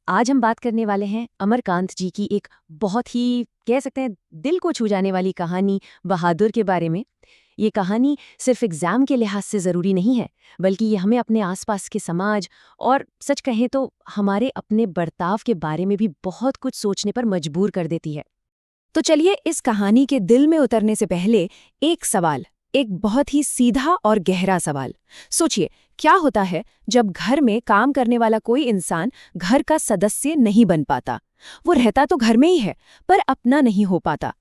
आज हम बात करने वाले हैं अमरकांत जी की एक बहुत ही कह सकते हैं दिल को छू जाने वाली कहानी बहादुर के बारे में। ये कहानी सिर्फ एग्जाम के लिहाज से ज़रूरी नहीं है, बल्कि ये हमें अपने आसपास के समाज और सच कहें तो हमारे अपने बर्ताव के बारे में भी बहुत कुछ सोचने पर मजबूर कर देती है। तो चलिए इस कहानी के दिल में उतरने से पहले एक सवाल, एक बहुत ही सीधा और गहरा सवाल। सोचिए, क्या होता है जब घर में काम करने वाला कोई इंसान घर का सदस्य नहीं बन पाता? वो रहता तो घर में ही है, पर अपना नहीं हो पाता।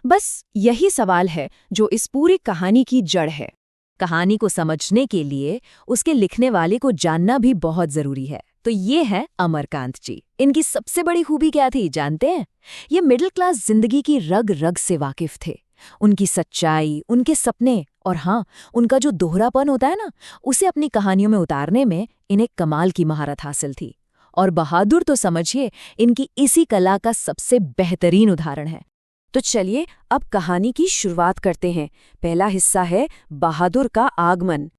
बस यही सवाल है जो इस पूरी कहानी की जड़ है। कहानी को समझने के लिए उसके लिखने वाले को जानना भी बहुत ज़रूरी है। तो ये है अमरकांत जी। इनकी सबसे बड़ी खूबी क्या थी जानते हैं? ये मिडिल क्लास जिंदगी की रग रग से वाकिफ थे। उनकी सच्चाई, उनके सपने और हाँ, उनका जो दोहरापन होता है ना, उसे अपनी कहानियों में उतारने में इन्हें कमाल की महारत हासिल थी। और बहादुर तो समझिए इनकी इसी कला का सबसे बेहतरीन उदाहरण है। तो चलिए अब कहानी की शुरुआत करते हैं। पहला हिस्सा है बहादुर का आगमन।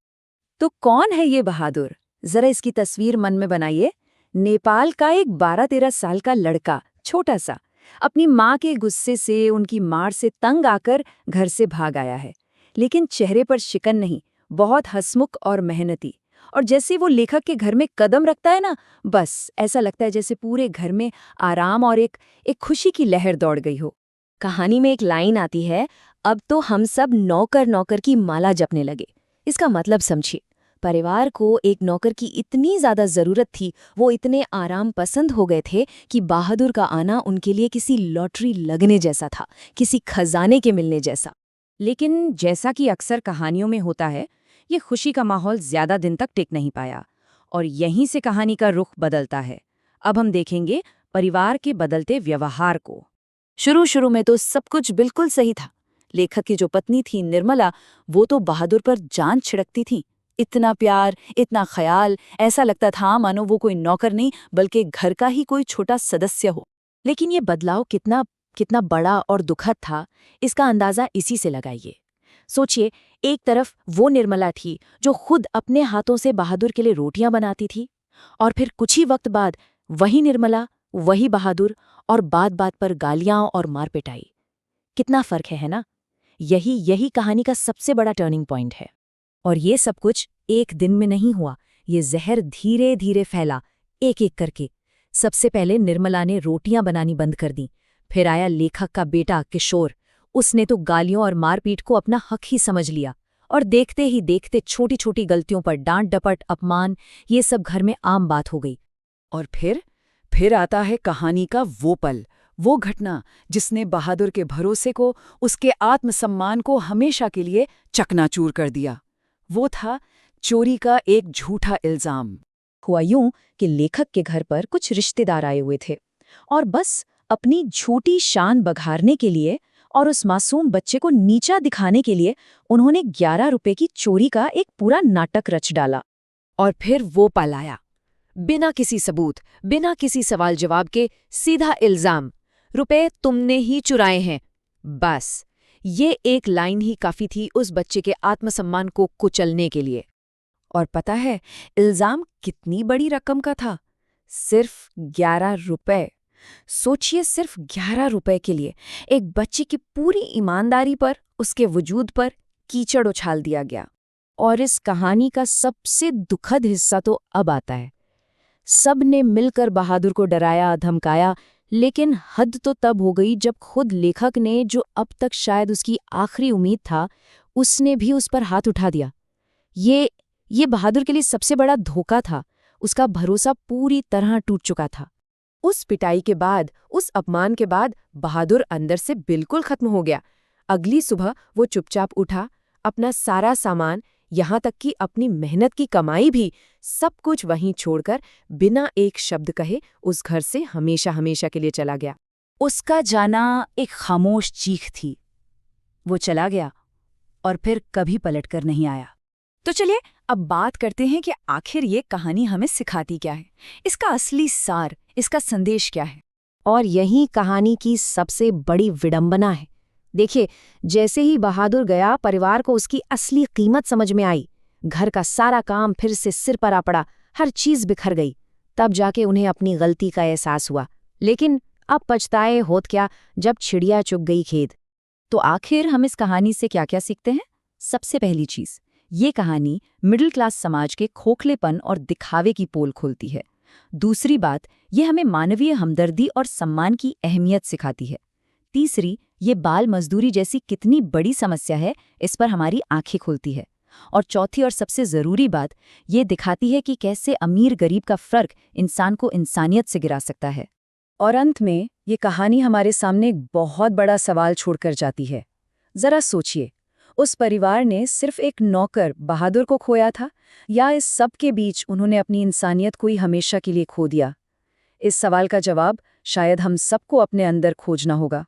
तो कौन है ये बहादुर? जरा इसकी तस्वीर मन में बनाइए। नेपाल का एक 12-13 साल का लड़का, छोटा सा, अपनी माँ के गुस्से से, उनकी मार से तंग आकर घर से भाग आया है। लेकिन चेहरे पर शिकन नहीं, बहुत हंसमुख और मेहनती। और जैसे वो लेखक के घर में कदम रखता है ना, बस ऐसा लगता है जैसे पूरे घर में आराम और एक खुशी की लहर दौड़ गई हो। कहानी में एक लाइन आती है, अब तो हम सब नौकर नौकर की माला जपने लगे। इसका मतलब समझिए, परिवार को एक नौकर की इतनी ज्यादा जरूरत थी, वो इतने आराम पसंद हो गए थे कि बहादुर का आना उनके लिए किसी लॉटरी लगने जैसा था, किसी खजाने के मिलने जैसा। लेकिन जैसा कि अक्सर कहानियों में होता है, ये खुशी का माहौल ज्यादा दिन तक टिक नहीं पाया और यहीं से कहानी का रुख बदलता है। अब हम देखेंगे परिवार के बदलते व्यवहार को। शुरू में तो सब कुछ बिल्कुल सही था। लेखक की जो पत्नी थी निर्मला, वो तो बहादुर पर जान छिड़कती थी। इतना प्यार, इतना ख्याल, ऐसा लगता था मानो वो कोई नौकर नहीं बल्कि घर का ही कोई छोटा सदस्य हो। लेकिन ये बदलाव कितना कितना बड़ा और दुखद था, इसका अंदाजा इसी से लगाइए। सोचिए, एक तरफ वो निर्मला थी जो खुद अपने हाथों से बहादुर के लिए रोटियां बनाती थी, और फिर कुछ ही वक्त बाद वही निर्मला, वही बहादुर, और बात बात पर गालियां और मार पिटाई। कितना फर्क है ना? यही कहानी का सबसे बड़ा टर्निंग पॉइंट है। और ये सब कुछ एक दिन में नहीं हुआ। ये जहर धीरे धीरे फैला, एक एक करके। सबसे पहले निर्मला ने रोटियां बनानी बंद कर दी। फिर आया लेखक का बेटा किशोर। उसने तो गालियों और मारपीट को अपना हक ही समझ लिया। और देखते ही देखते छोटी छोटी गलतियों पर डांट डपट, अपमान, ये सब घर में आम बात हो गई। और फिर आता है कहानी का वो पल, वो घटना जिसने बहादुर के भरोसे को, उसके आत्मसम्मान को हमेशा के लिए चकनाचूर कर दिया। वो था चोरी का एक झूठा इल्जाम। हुआ यूं कि लेखक के घर पर कुछ रिश्तेदार आए हुए थे, और बस अपनी झूठी शान बघारने के लिए और उस मासूम बच्चे को नीचा दिखाने के लिए उन्होंने 11 रुपए की चोरी का एक पूरा नाटक रच डाला। और फिर वो पल आया, बिना किसी सबूत, बिना किसी सवाल जवाब के सीधा इल्जाम, रुपए तुमने ही चुराए हैं। बस ये एक लाइन ही काफी थी उस बच्चे के आत्मसम्मान को कुचलने के लिए। और पता है इल्जाम कितनी बड़ी रकम का था? सिर्फ 11 रुपए। सोचिए, सिर्फ 11 रुपए के लिए एक बच्चे की पूरी ईमानदारी पर, उसके वजूद पर कीचड़ उछाल दिया गया। और इस कहानी का सबसे दुखद हिस्सा तो अब आता है। सब ने मिलकर बहादुर को डराया, धमकाया, लेकिन हद तो तब हो गई जब खुद लेखक ने, जो अब तक शायद उसकी आखिरी उम्मीद था, उसने भी उस पर हाथ उठा दिया। ये बहादुर के लिए सबसे बड़ा धोखा था। उसका भरोसा पूरी तरह टूट चुका था। उस पिटाई के बाद, उस अपमान के बाद बहादुर अंदर से बिल्कुल खत्म हो गया। अगली सुबह वो चुपचाप उठा, अपना सारा सामान, यहाँ तक कि अपनी मेहनत की कमाई भी, सब कुछ वहीं छोड़कर बिना एक शब्द कहे उस घर से हमेशा हमेशा के लिए चला गया। उसका जाना एक खामोश चीख थी। वो चला गया और फिर कभी पलटकर नहीं आया। तो चलिए अब बात करते हैं कि आखिर ये कहानी हमें सिखाती क्या है, इसका असली सार, इसका संदेश क्या है। और यही कहानी की सबसे बड़ी विडंबना है। देखिए, जैसे ही बहादुर गया, परिवार को उसकी असली कीमत समझ में आई। घर का सारा काम फिर से सिर पर आ पड़ा, हर चीज बिखर गई। तब जाके उन्हें अपनी गलती का एहसास हुआ। लेकिन अब पछताए होत क्या जब चिड़िया चुग गई खेत। तो आखिर हम इस कहानी से क्या क्या सीखते हैं? सबसे पहली चीज, ये कहानी मिडिल क्लास समाज के खोखलेपन और दिखावे की पोल खोलती है। दूसरी बात, ये हमें मानवीय हमदर्दी और सम्मान की अहमियत सिखाती है। तीसरी, ये बाल मजदूरी जैसी कितनी बड़ी समस्या है, इस पर हमारी आंखें खोलती है। और चौथी और सबसे ज़रूरी बात, ये दिखाती है कि कैसे अमीर गरीब का फ़र्क इंसान को इंसानियत से गिरा सकता है। और अंत में ये कहानी हमारे सामने एक बहुत बड़ा सवाल छोड़कर जाती है। ज़रा सोचिए, उस परिवार ने सिर्फ एक नौकर बहादुर को खोया था, या इस सब के बीच उन्होंने अपनी इंसानियत को ही हमेशा के लिए खो दिया? इस सवाल का जवाब शायद हम सबको अपने अंदर खोजना होगा।